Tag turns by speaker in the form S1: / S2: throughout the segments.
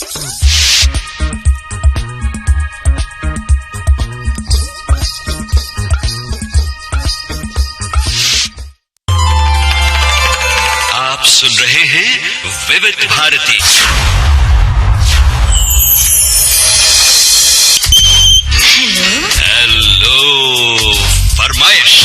S1: आप सुन रहे हैं विविध भारती। हेलो फरमाइश।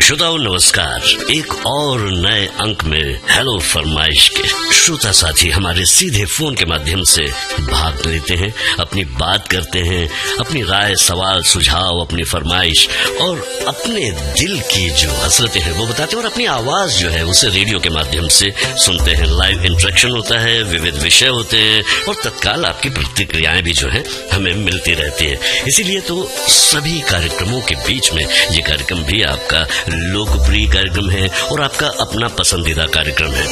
S1: श्रोताओं नमस्कार। एक और नए अंक में हेलो फरमाइश के श्रोता साथी हमारे सीधे फोन के माध्यम से भाग लेते हैं, अपनी बात करते हैं, अपनी राय, सवाल, सुझाव, अपनी फरमाइश और अपने दिल की जो हसरतें हैं वो बताते हैं और अपनी आवाज जो है उसे रेडियो के माध्यम से सुनते हैं। लाइव इंटरेक्शन होता है, विविध विषय होते हैं और तत्काल आपकी प्रतिक्रियाएं भी जो है हमें मिलती रहती है। इसीलिए तो सभी कार्यक्रमों के बीच में ये कार्यक्रम भी आपका लोकप्रिय कार्यक्रम है और आपका अपना पसंदीदा कार्यक्रम है।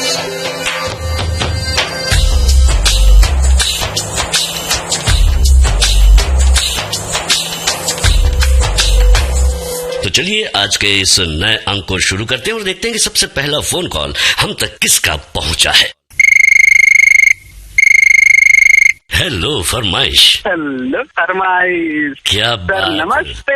S1: तो चलिए आज के इस नए अंक को शुरू करते हैं और देखते हैं कि सबसे पहला फोन कॉल हम तक किसका पहुंचा है। हेलो फरमाइश।
S2: हेलो फरमाइश।
S1: क्या बात।
S2: नमस्ते।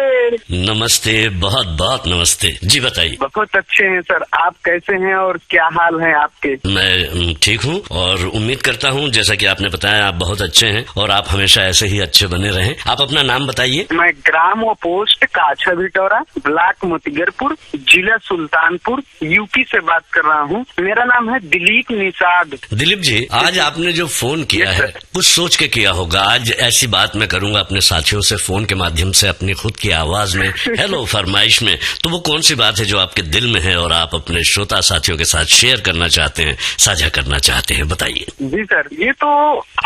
S1: नमस्ते, बहुत बहुत नमस्ते। जी बताइए।
S2: बहुत अच्छे हैं सर, आप कैसे हैं और क्या हाल है आपके?
S1: मैं ठीक हूँ और उम्मीद करता हूँ जैसा कि आपने बताया आप बहुत अच्छे हैं और आप हमेशा ऐसे ही अच्छे बने रहें। आप अपना नाम बताइए।
S2: मैं ग्राम व पोस्ट काछा भिटौरा, ब्लॉक मोतीगरपुर, जिला सुल्तानपुर, यूपी से बात कर रहा हूँ। मेरा नाम है दिलीप निषाद।
S1: दिलीप जी, आज आपने जो फोन किया है कुछ सोच के किया होगा। आज ऐसी बात मैं करूंगा अपने साथियों से फोन के माध्यम से अपनी खुद की आवाज में हेलो फरमाइश में, तो वो कौन सी बात है जो आपके दिल में है और आप अपने श्रोता साथियों के साथ शेयर करना चाहते हैं, साझा करना चाहते हैं, बताइए।
S2: जी सर, ये तो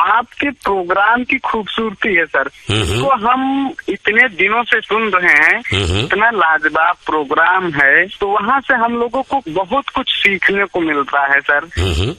S2: आपके प्रोग्राम की खूबसूरती है सर। तो हम इतने दिनों से सुन रहे हैं, इतना लाजवाब प्रोग्राम है, तो वहाँ से हम लोगों को बहुत कुछ सीखने को मिलता है सर।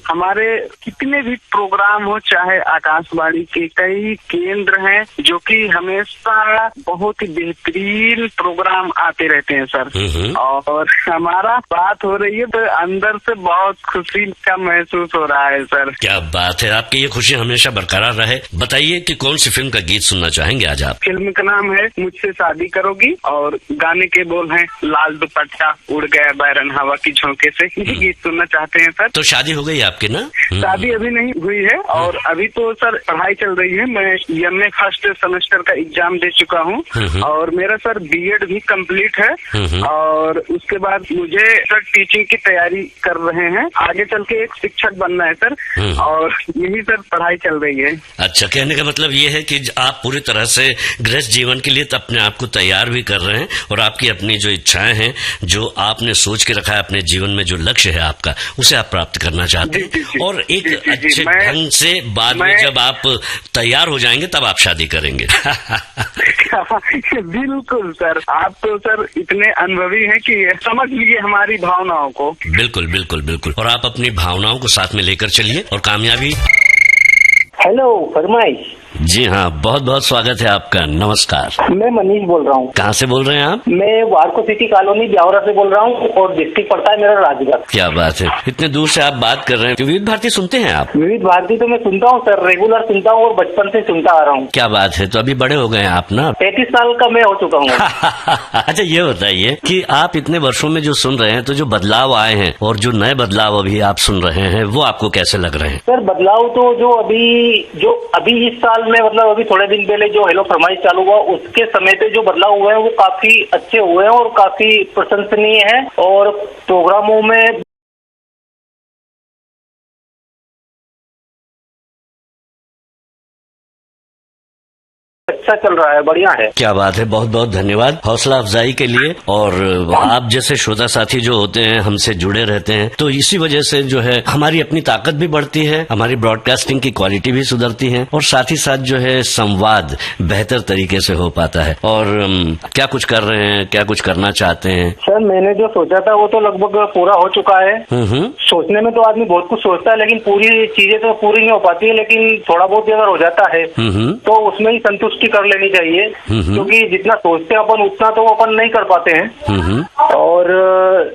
S2: हमारे कितने भी प्रोग्राम हो, चाहे आकाशवाणी के कई केंद्र हैं जो कि हमेशा बहुत ही बेहतरीन प्रोग्राम आते रहते हैं सर। और हमारा बात हो रही है तो अंदर से बहुत खुशी का महसूस हो रहा है सर।
S1: क्या बात है, आपकी ये खुशी हमेशा बरकरार रहे। बताइए कि कौन सी फिल्म का गीत सुनना चाहेंगे आज आप?
S2: फिल्म का नाम है मुझसे शादी करोगी और गाने के बोल हैं लाल दुपट्टा उड़ गया बैरन हवा की झोंके से। ये गीत सुनना चाहते हैं सर।
S1: तो शादी हो गई आपकी ना?
S2: शादी अभी नहीं हुई है और अभी तो सर पढ़ाई चल रही है। मैं एमए फर्स्ट सेमेस्टर का एग्जाम दे चुका हूँ और मेरा सर बीएड भी कंप्लीट है और उसके बाद मुझे सर टीचिंग की तैयारी कर रहे हैं। आगे चल के एक शिक्षक बनना है सर और यही सर पढ़ाई चल रही है।
S1: अच्छा, कहने का मतलब ये है कि आप पूरी तरह से गृहस्थ जीवन के लिए अपने आप को तैयार भी कर रहे हैं और आपकी अपनी जो इच्छाएं हैं, जो आपने सोच के रखा है अपने जीवन में, जो लक्ष्य है आपका, उसे आप प्राप्त करना चाहते हैं और एक अच्छे ढंग से बाद में जब आप तैयार हो जाएंगे तब आप शादी करेंगे।
S2: बिल्कुल सर, आप तो सर इतने अनुभवी हैं कि समझ लीजिए हमारी भावनाओं को।
S1: बिल्कुल बिल्कुल बिल्कुल, और आप अपनी भावनाओं को साथ में लेकर चलिए और कामयाबी।
S3: हेलो फरमाइश।
S1: जी हाँ, बहुत बहुत स्वागत है आपका। नमस्कार,
S3: मैं मनीष बोल रहा हूँ।
S1: कहाँ से बोल रहे हैं आप?
S3: मैं वार्को सिटी कॉलोनी ब्यावरा से बोल रहा हूँ और डिस्ट्रिक्ट पड़ता है मेरा राजगढ़।
S1: क्या बात है, इतने दूर से आप बात कर रहे हैं। विविध भारती सुनते हैं आप?
S3: विविध भारती तो मैं सुनता हूँ सर, रेगुलर सुनता हूँ और बचपन से सुनता आ रहा हूँ।
S1: क्या बात है, तो अभी बड़े हो गए हैं आप ना?
S3: 33 साल का मैं हो चुका हूँ।
S1: अच्छा, ये बताइए कि आप इतने वर्षों में जो सुन रहे हैं, तो जो बदलाव आए हैं और जो नए बदलाव अभी आप सुन रहे हैं, वो आपको कैसे लग रहे हैं?
S3: सर बदलाव तो जो अभी इस साल में, मतलब अभी थोड़े दिन पहले जो हेलो फरमाइश चालू हुआ उसके समय पे जो बदलाव हुए हैं वो काफी अच्छे हुए हैं और काफी प्रशंसनीय है और प्रोग्रामों में अच्छा चल रहा है, बढ़िया है।
S1: क्या बात है, बहुत बहुत धन्यवाद हौसला अफजाई के लिए। और आप जैसे श्रोता साथी जो होते हैं हमसे जुड़े रहते हैं, तो इसी वजह से जो है हमारी अपनी ताकत भी बढ़ती है, हमारी ब्रॉडकास्टिंग की क्वालिटी भी सुधरती है और साथ ही साथ जो है संवाद बेहतर तरीके से हो पाता है। और क्या कुछ कर रहे हैं, क्या कुछ करना चाहते हैं?
S3: सर मैंने जो सोचा था वो तो लगभग पूरा हो चुका है। सोचने में तो आदमी बहुत कुछ सोचता है, लेकिन पूरी चीजें तो पूरी नहीं हो पाती है, लेकिन थोड़ा बहुत अगर हो जाता है तो उसमें ही संतुष्टि कर लेनी चाहिए, क्योंकि जितना सोचते हैं अपन उतना तो अपन नहीं कर पाते हैं। और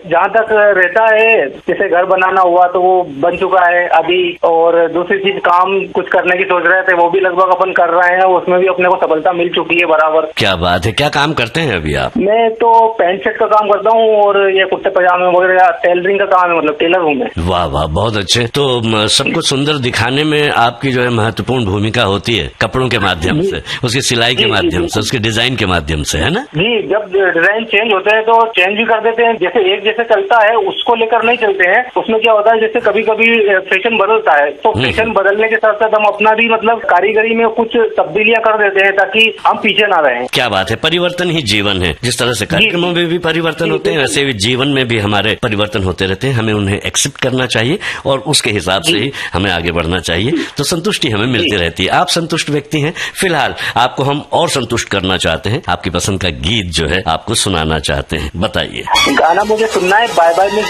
S3: जहाँ तक रहता है, जैसे घर बनाना हुआ तो वो बन चुका है अभी, और दूसरी चीज काम कुछ करने की सोच रहे थे वो भी लगभग अपन कर रहे हैं, उसमें भी अपने को सफलता मिल चुकी है बराबर। क्या
S1: बात है, क्या काम करते हैं अभी आप?
S3: मैं तो पैंट शर्ट का काम करता हूँ और ये कुर्ते पजामे वगैरह टेलरिंग का काम है, मतलब टेलर हूँ मैं।
S1: वाह वाह, बहुत अच्छे। तो सबको सुंदर दिखाने में आपकी जो है महत्वपूर्ण भूमिका होती है, कपड़ों के माध्यम से, उसकी सिलाई के माध्यम से, उसके डिजाइन के माध्यम से, है ना?
S3: जी, जब डिजाइन चेंज होते हैं तो चेंज भी कर देते हैं। जैसे एक जैसे चलता है उसको लेकर नहीं चलते हैं, उसमें क्या होता है जैसे कभी कभी फैशन बदलता है, तो फैशन बदलने के साथ साथ हम अपना भी मतलब कारीगरी में कुछ तब्दीलियां कर देते हैं ताकि हम पीछे ना रहें।
S1: क्या बात है, परिवर्तन ही जीवन है। जिस तरह से कार्यक्रमों में भी परिवर्तन होते हैं, वैसे भी जीवन में भी हमारे परिवर्तन होते रहते हैं। हमें उन्हें एक्सेप्ट करना चाहिए और उसके हिसाब से ही हमें आगे बढ़ना चाहिए, तो संतुष्टि हमें मिलती रहती है। आप संतुष्ट व्यक्ति हैं। फिलहाल आपको हम और संतुष्ट करना चाहते हैं, आपकी पसंद का गीत जो है आपको सुनाना चाहते हैं, बताइए।
S3: गाना मुझे सुनना है बाय बाय में।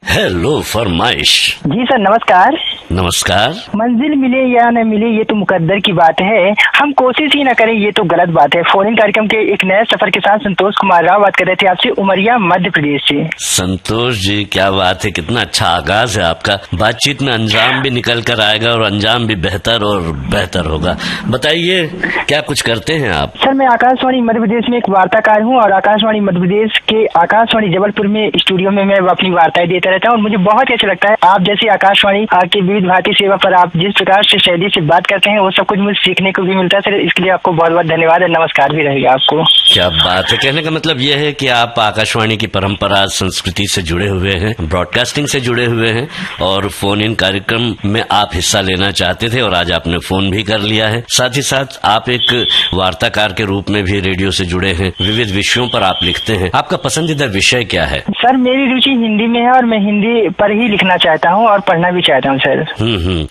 S1: हेलो फरमाइश।
S4: जी सर, नमस्कार।
S1: नमस्कार।
S4: मंजिल मिले या न मिले ये तो मुकद्दर की बात है, हम कोशिश ही न करें ये तो गलत बात है। फोन इन कार्यक्रम के एक नए सफर के साथ संतोष कुमार राव बात कर रहे थे आपसे, उमरिया मध्य प्रदेश से।
S1: संतोष जी, क्या बात है, कितना अच्छा आगाज है आपका। बातचीत में अंजाम भी निकल कर आएगा और अंजाम भी बेहतर और बेहतर होगा। बताइए क्या कुछ करते हैं आप?
S4: सर मैं आकाशवाणी मध्य प्रदेश में एक वार्ताकार हूँ और आकाशवाणी मध्य प्रदेश के आकाशवाणी जबलपुर में स्टूडियो में मैं अपनी वार्ताएं देता रहता हूँ और मुझे बहुत ही अच्छा लगता है। आप जैसे आकाशवाणी की विविध भारतीय सेवा पर आप जिस प्रकार से शैली से बात करते हैं वो सब कुछ मुझे सीखने को भी मिलता है सर। इसके लिए आपको बहुत बहुत धन्यवाद और नमस्कार भी रहेगा आपको।
S1: क्या बात है, कहने का मतलब यह है कि आप आकाशवाणी की परंपरा संस्कृति से जुड़े हुए हैं, ब्रॉडकास्टिंग से जुड़े हुए हैं और फोन इन कार्यक्रम में आप हिस्सा लेना चाहते थे और आज आपने फोन भी कर लिया है। साथ ही साथ आप एक वार्ताकार के रूप में भी रेडियो से जुड़े हैं, विविध विषयों पर आप लिखते हैं। आपका पसंदीदा विषय क्या है?
S4: सर मेरी रुचि हिंदी में है और मैं हिंदी पर ही लिखना चाहता हूँ और पढ़ना भी चाहता हूँ सर।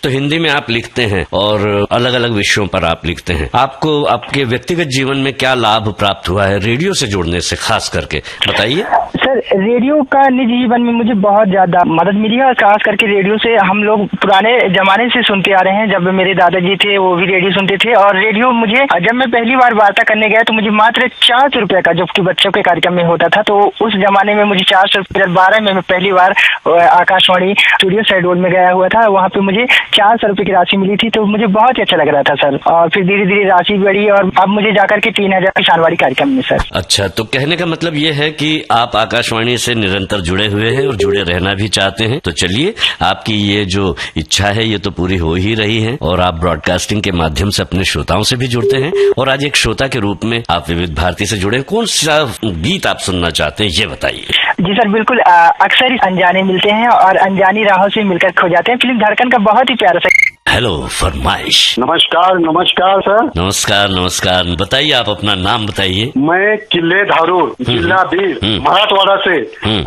S1: तो हिंदी में आप लिखते हैं और अलग अलग विषयों पर आप लिखते हैं। आपको आपके व्यक्तिगत जीवन में क्या लाभ प्राप्त हुआ है रेडियो से जुड़ने से, खास करके बताइए।
S4: सर रेडियो का निजी जीवन में मुझे बहुत ज्यादा मदद मिली है और खास करके रेडियो से हम लोग पुराने जमाने से सुनते आ रहे हैं। जब मेरे दादाजी थे वो भी रेडियो सुनते थे और रेडियो मुझे, जब मैं पहली बार वार्ता करने गया तो मुझे मात्र 400 रुपए का, जो कि बच्चों के कार्यक्रम में होता था, तो उस जमाने में मुझे 412 में मैं पहली बार आकाशवाणी स्टूडियो शहडोल में गया हुआ था। वहाँ पे मुझे 400 रुपए की राशि मिली थी, तो मुझे बहुत ही अच्छा लग रहा था सर। और फिर धीरे धीरे राशि बढ़ी और अब मुझे जाकर के 3000 किसानवाड़ी कार्यक्रम में सर।
S1: अच्छा, तो कहने का मतलब ये है कि आप आकाशवाणी से निरंतर जुड़े हुए हैं और जुड़े रहना भी चाहते हैं। तो चलिए, आपकी ये जो इच्छा है ये तो पूरी हो ही रही है और आप ब्रॉडकास्टिंग के माध्यम से अपने श्रोताओं से भी जुड़ते हैं और आज एक श्रोता के रूप में आप विविध भारती से जुड़े। कौन सा गीत आप सुनना चाहते हैं ये बताइए।
S4: जी सर बिल्कुल, अक्सर अनजाने मिलते हैं और अनजानी राहों से मिलकर खो जाते हैं। फिल्म धड़कन का बहुत ही प्यारा सा।
S1: हेलो फरमाइश।
S5: नमस्कार। नमस्कार सर।
S1: नमस्कार नमस्कार, बताइए आप अपना नाम बताइए।
S5: मैं किले धारूर जिला बीर मराठवाड़ा से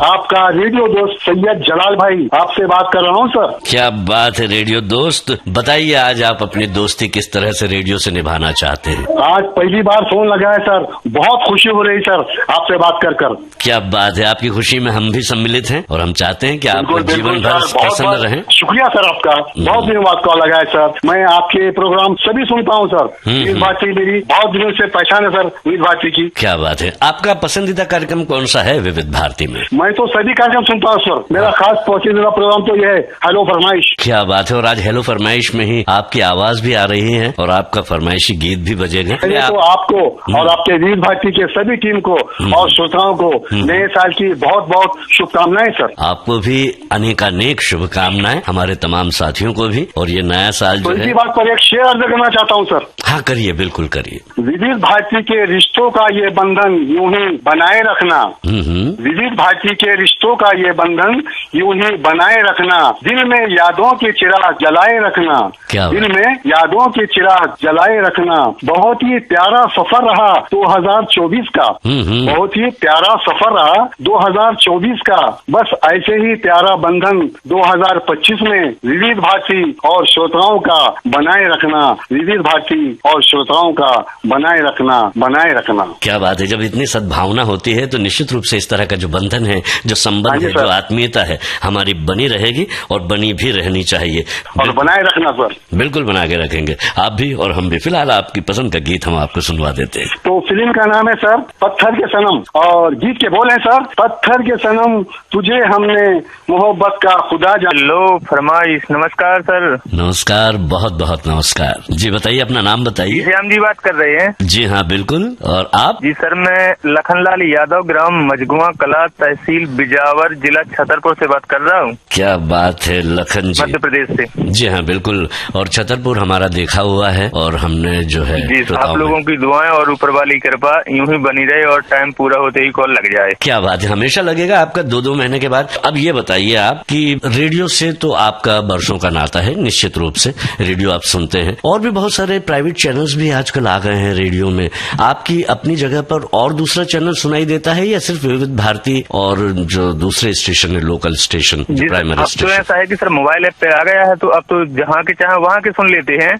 S5: आपका रेडियो दोस्त सैयद जलाल भाई आपसे बात कर रहा हूँ सर।
S1: क्या बात है रेडियो दोस्त, बताइए आज आप अपनी दोस्ती किस तरह से रेडियो से निभाना चाहते हैं?
S5: आज पहली बार फोन लगा है सर, बहुत खुशी हो रही सर आपसे बात कर कर।
S1: क्या बात है, आपकी खुशी में हम भी सम्मिलित हैं और हम चाहते हैं कि आप जीवन भर प्रसन्न रहें।
S5: शुक्रिया सर आपका, बहुत दिनों बाद कॉल लगा है सर। मैं आपके प्रोग्राम सभी सुनता हूँ सर। विविध भारती मेरी बहुत दिनों से पहचान है सर विविध भारती की।
S1: क्या बात है, आपका पसंदीदा कार्यक्रम कौन सा है विविध भारती में?
S5: मैं तो सभी कार्यक्रम सुनता हूँ सर, मेरा खास पसंदीदा प्रोग्राम तो यह है हेलो फरमाइश।
S1: क्या बात है, और आज हेलो फरमाइश में ही आपकी आवाज भी आ रही है और आपका फरमाइशी गीत भी बजेगा।
S5: तो आपको और आपके विविध भारती के सभी टीम को और श्रोताओं को नए साल की बहुत बहुत शुभकामनाएं सर।
S1: आपको भी अनेकानेक शुभकामनाएं, हमारे तमाम साथियों को भी। और ये नया साल जो
S5: तो
S1: है।
S5: इसी बात पर एक शेर अर्ज करना चाहता हूँ सर।
S1: हाँ करिए, बिल्कुल करिए।
S5: विविध भारती के रिश्तों का ये बंधन यूं ही बनाए रखना, विविध भारती के रिश्तों का ये बंधन यूं ही बनाए रखना, दिल में यादों के चिराग जलाए रखना, दिल में यादों के चिराग जलाए रखना। बहुत ही प्यारा सफर रहा 2024 का, बहुत ही प्यारा सफर रहा 2024 का। बस ऐसे ही प्यारा बंधन 2025 में विविध भारती और श्रोताओं का बनाए रखना, विविध भारती और श्रोताओं का बनाए रखना, बनाए रखना।
S1: क्या बात है। जब इतनी सद्भावना होती है तो निश्चित रूप से इस तरह का जो बंधन है, जो संबंध है, जो आत्मीयता है, हमारी बनी रहेगी और बनी भी रहनी चाहिए
S5: और बनाए रखना सर।
S1: बिल्कुल बना के रखेंगे, आप भी और हम भी। फिलहाल आपकी पसंद का गीत हम आपको सुनवा देते हैं।
S5: तो फिल्म का नाम है सर पत्थर के सनम और गीत के बोल है सर, पत्थर के सनम तुझे हमने मोहब्बत का खुदा जान।
S6: लो फरमाइश। नमस्कार सर।
S1: नमस्कार, बहुत बहुत नमस्कार जी। बताइए, अपना नाम बताइए।
S6: श्याम जी बात कर रहे हैं?
S1: जी हाँ बिल्कुल। और आप?
S6: जी सर, मैं लखनलाल यादव, ग्राम मजगुआ कला, तहसील बिजावर, जिला छतरपुर से बात कर रहा हूँ।
S1: क्या बात है लखन जी,
S6: मध्य प्रदेश से।
S1: जी हाँ बिल्कुल। और छतरपुर हमारा देखा हुआ है और हमने जो है
S6: जी, आप लोगों की दुआएं और ऊपर वाली कृपा यूं ही बनी रहे और टाइम पूरा होते ही कॉल लग जाए।
S1: क्या बात है, हमेशा लगेगा आपका 2-2 महीने के बाद। अब ये बताइए आप कि रेडियो से तो आपका वर्षों का नाता है, निश्चित रूप से रेडियो आप सुनते हैं और भी बहुत सारे प्राइवेट चैनल्स भी आजकल आ गए हैं रेडियो में। आपकी अपनी जगह पर और दूसरा चैनल सुनाई देता है या सिर्फ विविध भारती और जो दूसरे स्टेशन है, लोकल स्टेशन, प्राइमरी स्टेशन?
S6: तो ऐसा है कि सर मोबाइल ऐप पे आ गया है तो अब तो जहाँ के चाहे वहाँ के सुन लेते हैं।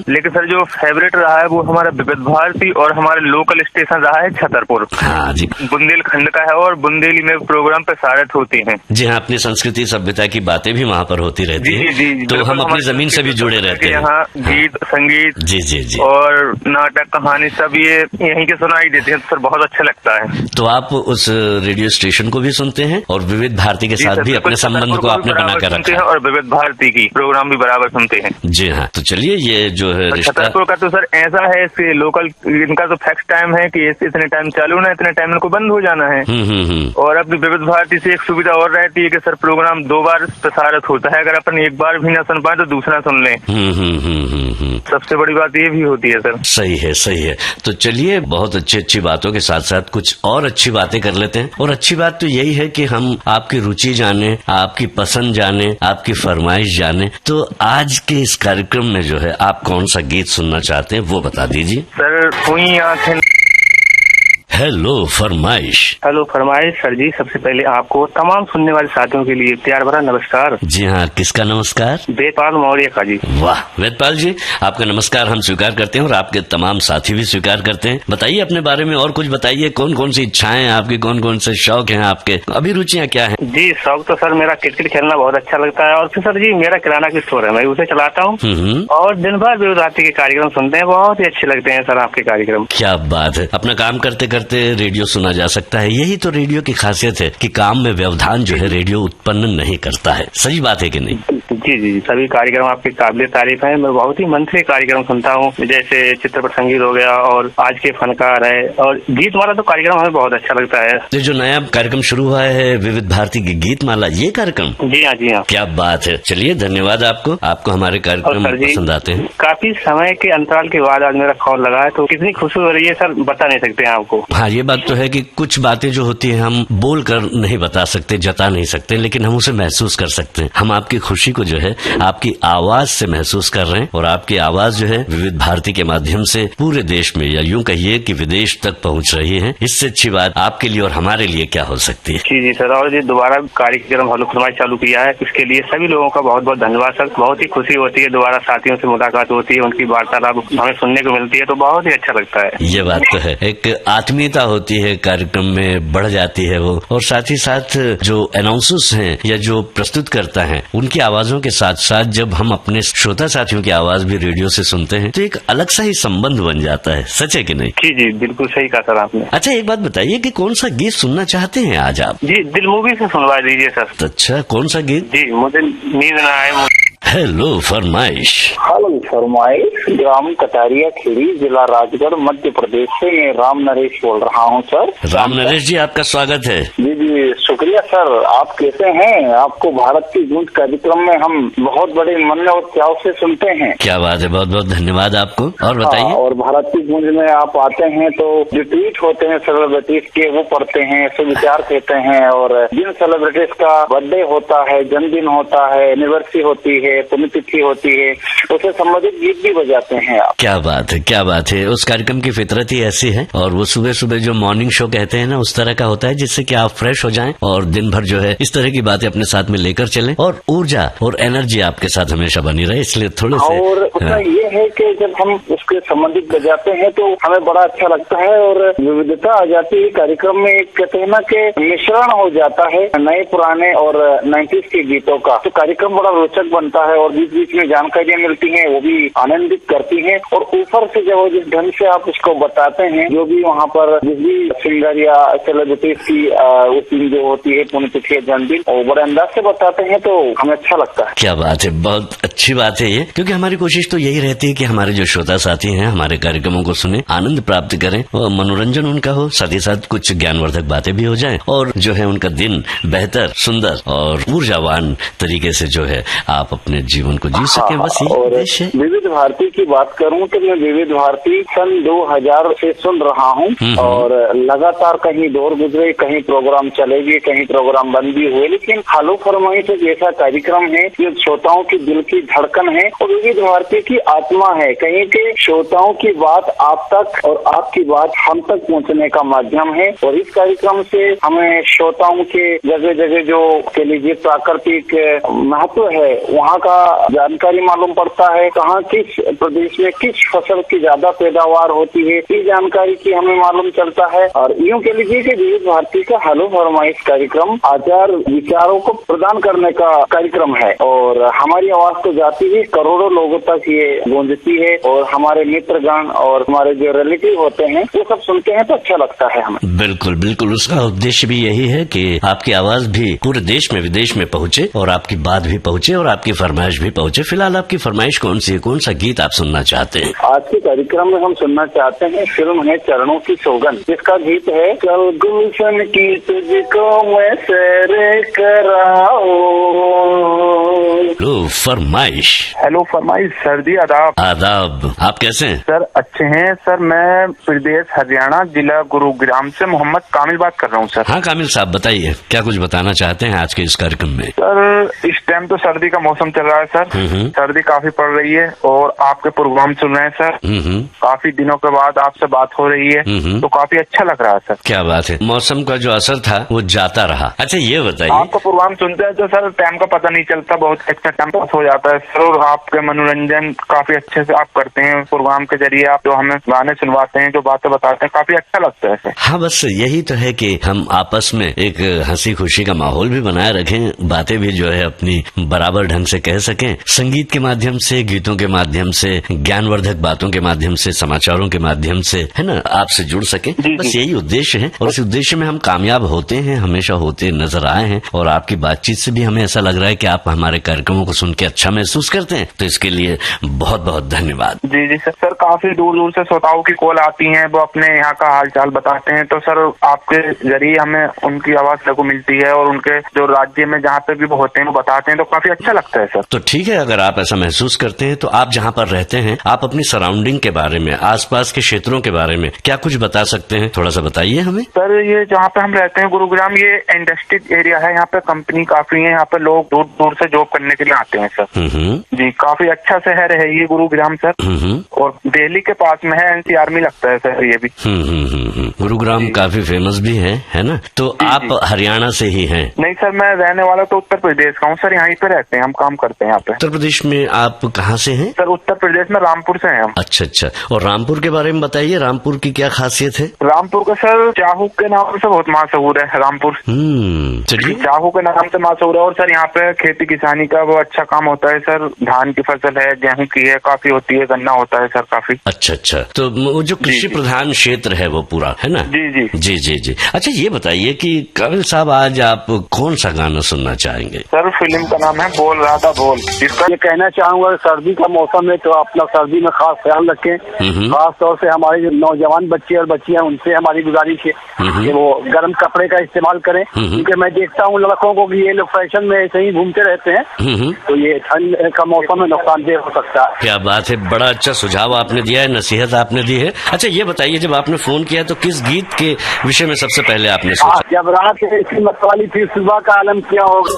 S6: लेकिन सर जो फेवरेट रहा है वो हमारा विविध भारती और हमारे लोकल स्टेशन रहा है छतरपुर।
S1: हाँ जी,
S6: बुंदेलखंड का है और बुंदेली में प्रोग्राम प्रसारित होते हैं।
S1: जी हाँ, अपनी संस्कृति सभ्यता की बातें भी वहाँ पर होती रहती है।
S6: जी,
S1: तो हम अपनी जमीन से भी जुड़े रहते हैं।
S6: यहाँ गीत संगीत
S1: जी जी जी
S6: और नाटक कहानी सब ये यहीं के सुनाई देते हैं, तो सर बहुत अच्छा लगता है।
S1: तो आप उस रेडियो स्टेशन को भी सुनते हैं और विविध भारती के साथ भी अपने संबंध को आपने बना कर रखा है
S6: और विविध भारती की प्रोग्राम भी बराबर सुनते हैं।
S1: जी हाँ, तो चलिए ये जो है
S6: छतरपुर का तो सर ऐसा है, इसके लोकल इनका तो फिक्स टाइम है कि इतने टाइम चालू होना, इतने टाइम इनको बंद हो जाना है। और अपनी विविध भारती से एक सुविधा और रहती है कि सर प्रोग्राम 2 बार प्रसारित होता है, अगर अपन एक बार भी ना सुन पाए तो दूसरा सुन लें। सबसे बड़ी बात ये भी होती है सर।
S1: सही है, सही है। तो चलिए बहुत अच्छी बातों के साथ साथ कुछ और अच्छी बातें कर लेते हैं। और अच्छी बात तो यही है कि हम आपकी रुचि जाने, आपकी पसंद जाने, आपकी फरमाइश जाने। तो आज के इस कार्यक्रम में जो है आप कौन सा गीत सुनना चाहते हैं वो बता दीजिए।
S6: सर हुई आंखें।
S1: हेलो फरमाइश।
S3: हेलो फरमाइश सर जी, सबसे पहले आपको तमाम सुनने वाले साथियों के लिए प्यार भरा नमस्कार।
S1: जी हाँ, किसका नमस्कार?
S3: वेदपाल मौर्य का जी।
S1: वाह वेदपाल जी, आपका नमस्कार हम स्वीकार करते हैं और आपके तमाम साथी भी स्वीकार करते हैं। बताइए अपने बारे में और कुछ बताइए, कौन कौन सी इच्छाएं हैं आपकी, कौन कौन से शौक हैं आपके, अभिरुचियां क्या हैं?
S3: जी शौक तो सर मेरा क्रिकेट खेलना बहुत अच्छा लगता है और फिर सर जी मेरा किराना की स्टोर है, मैं उसे चलाता हूँ और दिन भर विविध भारती के कार्यक्रम सुनते हैं, बहुत ही अच्छे लगते हैं सर आपके कार्यक्रम।
S1: क्या बात है, अपना काम करते करते रेडियो सुना जा सकता है। यही तो रेडियो की खासियत है कि काम में व्यवधान जो है रेडियो उत्पन्न नहीं करता है। सही बात है कि नहीं?
S3: जी जी, सभी कार्यक्रम आपके काबिल तारीफ है। मैं बहुत ही मन से कार्यक्रम सुनता हूँ, जैसे चित्रपट संगीत हो गया और आज के फनकार है और गीत माला, तो कार्यक्रम हमें बहुत अच्छा लगता है।
S1: ये जो नया कार्यक्रम शुरू हुआ है विविध भारती की गीत माला, ये कार्यक्रम?
S3: जी हाँ, जी हाँ।
S1: क्या बात है। चलिए धन्यवाद आपको हमारे कार्यक्रम पसंद आते हैं।
S3: काफी समय के अंतराल के बाद आज मेरा कॉल लगा है, तो कितनी खुशी हो रही है सर, बता नहीं सकते हैं आपको।
S1: हाँ, ये बात तो है कि कुछ बातें जो होती है हम बोल कर नहीं बता सकते, जता नहीं सकते, लेकिन हम उसे महसूस कर सकते हैं। हम आपकी खुशी को जो है आपकी आवाज से महसूस कर रहे हैं और आपकी आवाज जो है विविध भारती के माध्यम से पूरे देश में या यूं कहिए कि विदेश तक पहुंच रही है। इससे अच्छी बात आपके लिए और हमारे लिए क्या हो सकती है?
S3: जी जी सर, और ये दोबारा कार्यक्रम हेलो फरमाइश चालू किया है, इसके लिए सभी लोगों का बहुत बहुत धन्यवाद सर। बहुत ही खुशी होती है, दोबारा साथियों से मुलाकात होती है, उनकी वार्तालाप हमें सुनने को मिलती है, तो बहुत ही अच्छा लगता है।
S1: ये बात तो है, एक आत्मीयता होती है, कार्यक्रम में बढ़ जाती है वो। और साथ ही साथ जो अनाउंसर्स हैं या जो प्रस्तुत करता है उनकी आवाजों के साथ साथ जब हम अपने श्रोता साथियों की आवाज भी रेडियो से सुनते हैं तो एक अलग सा ही संबंध बन जाता है। सच है कि नहीं?
S3: जी जी, बिल्कुल सही कहा सर आपने।
S1: अच्छा, एक बात बताइए कि कौन सा गीत सुनना चाहते हैं आज आप?
S3: जी दिल मूवी से सुनवा दीजिए सर।
S1: अच्छा, कौन सा गीत?
S3: जी, मुझे नींद ना आए।
S1: हेलो फरमाइश।
S5: हेलो
S3: फरमाइश, ग्राम कटारिया खेड़ी, जिला राजगढ़, मध्य प्रदेश से मैं राम नरेश बोल रहा हूँ सर।
S1: राम नरेश जी, आपका स्वागत है।
S3: जी जी, शुक्रिया सर। आप कैसे हैं? आपको भारत की गूंज कार्यक्रम में हम बहुत बड़े मन और चाव से सुनते हैं।
S1: क्या बात है, बहुत बहुत धन्यवाद आपको। और बताइए।
S3: और भारत की गूंज में आप आते हैं तो जो ट्वीट होते हैं सेलिब्रिटीज के वो पढ़ते हैं, सुविचार कहते हैं, और जिन सेलिब्रिटीज का बर्थडे होता है, जन्मदिन होता है, एनिवर्सरी होती है, पुण्यतिथि होती है, उससे संबंधित गीत भी बजाते हैं आप।
S1: क्या बात है, क्या बात है। उस कार्यक्रम की फितरत ही ऐसी है, और वो सुबह सुबह जो मॉर्निंग शो कहते हैं ना, उस तरह का होता है जिससे कि आप फ्रेश हो जाएं और दिन भर जो है इस तरह की बातें अपने साथ में लेकर चलें, और ऊर्जा और एनर्जी आपके साथ हमेशा बनी रहे, इसलिए थोड़े से।
S3: और उसमें ये है कि जब हम उसके संबंधित बजाते हैं तो हमें बड़ा अच्छा लगता है और विविधता आ जाती है कार्यक्रम में। एक कहते हैं ना कि मिश्रण हो जाता है नए पुराने और 90s के गीतों का, तो कार्यक्रम बड़ा रोचक बनता है और बीच बीच में जानकारियां मिलती हैं, वो भी आनंदित करती हैं। और ऊपर से जब जिस ढंग से आप उसको बताते हैं, जो भी वहाँ पर जिस भी सिंगर या सेलिब्रिटीज की उस दिन जो होती है पुण्यतिथि या जन्मदिन, और बड़े अंदाज से बताते हैं तो हमें अच्छा लगता है।
S1: क्या बात है, बहुत अच्छी बात है ये, क्योंकि हमारी कोशिश तो यही रहती है कि हमारे जो श्रोता साथी हैं हमारे कार्यक्रमों को सुने, आनंद प्राप्त करें और मनोरंजन उनका हो, साथ ही साथ कुछ ज्ञानवर्धक बातें भी हो जाएं, और जो है उनका दिन बेहतर, सुंदर और ऊर्जावान तरीके से जो है आप अपने जीवन को जी सकें। बस यही उद्देश्य है।
S3: विविध भारती की बात करूं तो मैं विविध भारती सन 2000 से सुन रहा हूं, और लगातार कहीं दौर गुजरे, कहीं प्रोग्राम चले गए, कहीं प्रोग्राम बंद भी हुए, लेकिन हेलो फरमाइश एक ऐसा कार्यक्रम है जो श्रोताओं की दिल की धड़कन है और विविध भारती की आत्मा है। कहीं के श्रोताओं की बात आप तक और आपकी बात हम तक पहुंचने का माध्यम है, और इस कार्यक्रम से हमें श्रोताओं के जगह जगह जो कह लीजिए प्राकृतिक महत्व है वहाँ का जानकारी मालूम पड़ता है, कहाँ किस प्रदेश में किस फसल की ज्यादा पैदावार होती है, इस जानकारी की हमें मालूम चलता है। और यूँ कह लीजिए कि विविध भारती का हेलो फरमाइश कार्यक्रम आचार विचारों को प्रदान करने का कार्यक्रम है, और हमारी आवाज तो जाती है करोड़ों लोगों तक ये गूंजती है, और हमारे मित्रगण और हमारे जो रिलेटिव होते हैं वो सब सुनते हैं तो अच्छा लगता है हमें।
S1: बिल्कुल बिल्कुल, उसका उद्देश्य भी यही है कि आपकी आवाज भी पूरे देश में विदेश में पहुंचे, और आपकी बात भी पहुंचे, और आपकी फरमाइश भी पहुंचे। फिलहाल आपकी फरमाइश कौन सी है, कौन सा गीत आप सुनना चाहते हैं?
S3: आज के कार्यक्रम में हम सुनना चाहते हैं, फिल्म है चरणों की सौगंध, जिसका गीत है चल गुलशन की तुझको मैं सैर कराऊं।
S1: फरमाइश।
S6: हेलो फरमाइश सर जी, आदाब।
S1: आदाब, आप कैसे हैं?
S6: सर अच्छे हैं सर। मैं प्रदेश हरियाणा, जिला गुरुग्राम से मोहम्मद कामिल बात कर रहा हूँ सर।
S1: हाँ कामिल साहब, बताइए क्या कुछ बताना चाहते हैं आज के इस कार्यक्रम में?
S6: सर इस टाइम तो सर्दी का मौसम चल रहा है सर, सर्दी काफी पड़ रही है और आपके प्रोग्राम सुन रहे हैं सर। काफी दिनों के बाद आपसे बात हो रही है तो काफी अच्छा लग रहा है सर।
S1: क्या बात है, मौसम का जो असर था वो जाता रहा। अच्छा ये बताइए,
S6: आपका प्रोग्राम सुनते हैं तो सर टाइम का पता नहीं चलता, बहुत अच्छा टाइम पास हो जाता है सर, और आपके मनोरंजन काफी अच्छे से आप करते हैं प्रोग्राम के जरिए। आप जो हमें गाने सुनवाते हैं, जो बातें बताते हैं, काफी अच्छा लगता है सर।
S1: हाँ बस यही तो है कि हम आपस में एक हंसी खुशी का माहौल भी बनाए रखें, बातें भी जो है अपनी बराबर ढंग से कह सकें, संगीत के माध्यम से, गीतों के माध्यम से, ज्ञानवर्धक बातों के माध्यम से, समाचारों के माध्यम से, है ना, आपसे जुड़ सकें। बस यही उद्देश्य है, और इस उद्देश्य में हम कामयाब होते हैं, हमेशा होते नजर आए हैं, और आपकी बातचीत से भी हमें ऐसा लग रहा है कि आप हमारे कार्यक्रमों को सुन के अच्छा महसूस करते हैं, तो इसके लिए बहुत बहुत धन्यवाद।
S6: जी जी सर। सर काफी दूर दूर से श्रोताओं की कॉल आती हैं, वो अपने यहाँ का हालचाल बताते हैं, तो सर आपके जरिए हमें उनकी आवाज को मिलती है, और उनके जो राज्य में जहाँ पे भी वो होते हैं वो बताते हैं, तो काफी अच्छा लगता है सर।
S1: तो ठीक है, अगर आप ऐसा महसूस करते हैं तो आप जहाँ पर रहते हैं, आप अपनी सराउंडिंग के बारे में, आसपास के क्षेत्रों के बारे में क्या कुछ बता सकते हैं? थोड़ा सा बताइए हमें।
S6: सर ये जहाँ पे हम रहते हैं गुरुग्राम, ये इंडस्ट्रियल एरिया है, यहाँ पे कंपनी काफी है, यहाँ पे लोग दूर दूर से जॉब करने के लिए आते हैं सर। जी काफी अच्छा शहर है ये गुरुग्राम सर, और दिल्ली के पास में है, एनसीआर में लगता है सर ये भी।
S1: गुरुग्राम काफी फेमस भी है ना? तो आप हरियाणा से ही हैं?
S6: नहीं सर, मैं रहने वाला तो उत्तर प्रदेश का हूँ सर, यहीं पे रहते हैं, हम काम करते हैं यहाँ पे।
S1: उत्तर प्रदेश में आप कहाँ से हैं?
S6: सर उत्तर प्रदेश में रामपुर से हैं हम।
S1: अच्छा अच्छा, और रामपुर के बारे में बताइए, रामपुर की क्या खासियत है?
S6: रामपुर का सर चाहू के नाम से बहुत मशहूर है रामपुर।
S1: चलिए,
S6: चाहू के नाम से मशहूर है, और सर यहाँ पे खेती किसानी का वो अच्छा काम होता है सर, धान की फसल है, गेहूं की है, काफी होती है, गन्ना होता है सर काफी।
S1: अच्छा अच्छा, तो वो जो कृषि प्रधान क्षेत्र है वो पूरा है ना?
S6: जी जी
S1: जी जी जी। अच्छा ये बताइए कि काबिल साहब आज आप कौन सा गाना सुनना चाहेंगे?
S6: सर फिल्म का नाम है बोल राधा बोल।
S3: ये कहना चाहूंगा सर
S5: सर्दी का मौसम है तो अपना सर्दी में खास ख्याल रखें। खास तौर से हमारे जो नौजवान बच्चे और बच्चियां उनसे हमारी गुजारिश है कि वो गर्म कपड़े का इस्तेमाल करें, क्योंकि मैं देखता हूँ लड़कों को कि ये लोग फैशन में ऐसे ही घूमते रहते हैं तो ये ठंड का मौसम में नुकसानदेह हो सकता है।
S1: क्या बात है, बड़ा अच्छा सुझाव आपने दिया है, नसीहत आपने दी है। अच्छा ये बताइए, जब आपने फोन किया तो किस गीत के विषय में सबसे पहले आपने सोचा?
S5: जब रात ऐसी मतवाली फिर सुबह का आलम क्या होगा।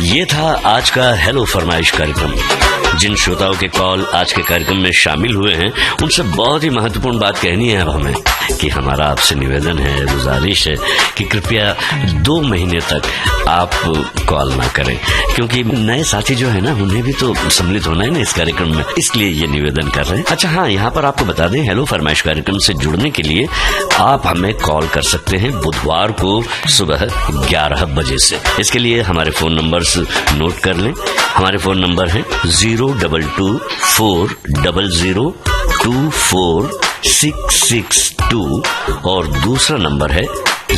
S1: ये था आज का हेलो फरमाइश कार्यक्रम। जिन श्रोताओं के कॉल आज के कार्यक्रम में शामिल हुए हैं उनसे बहुत ही महत्वपूर्ण बात कहनी है अब हमें कि हमारा आपसे निवेदन है, गुजारिश है कि कृपया 2 महीने तक आप कॉल ना करें, क्योंकि नए साथी जो है ना उन्हें भी तो सम्मिलित होना है ना इस कार्यक्रम में, इसलिए ये निवेदन कर रहे हैं। अच्छा हाँ, यहाँ पर आपको बता दें, हेलो फरमाइश कार्यक्रम से जुड़ने के लिए आप हमें कॉल कर सकते हैं बुधवार को सुबह 11 बजे से। इसके लिए हमारे फोन नंबर्स नोट कर लें। हमारे फोन नंबर है 022-400-24662 और दूसरा नंबर है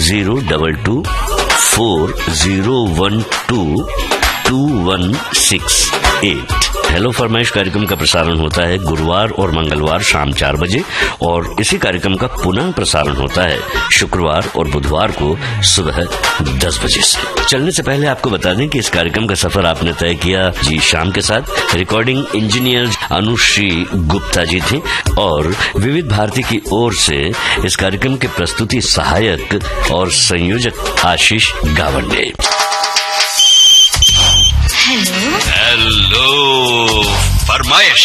S1: 022-4012-2168। हेलो फरमाइश कार्यक्रम का प्रसारण होता है गुरुवार और मंगलवार शाम 4 बजे और इसी कार्यक्रम का पुनः प्रसारण होता है शुक्रवार और बुधवार को सुबह 10 बजे से। चलने से पहले आपको बता दें कि इस कार्यक्रम का सफर आपने तय किया जी शाम के साथ। रिकॉर्डिंग इंजीनियर अनुश्री गुप्ता जी थी और विविध भारती की ओर से इस कार्यक्रम के प्रस्तुति सहायक और संयोजक आशीष गावंडे।
S7: हेलो फरमाइश।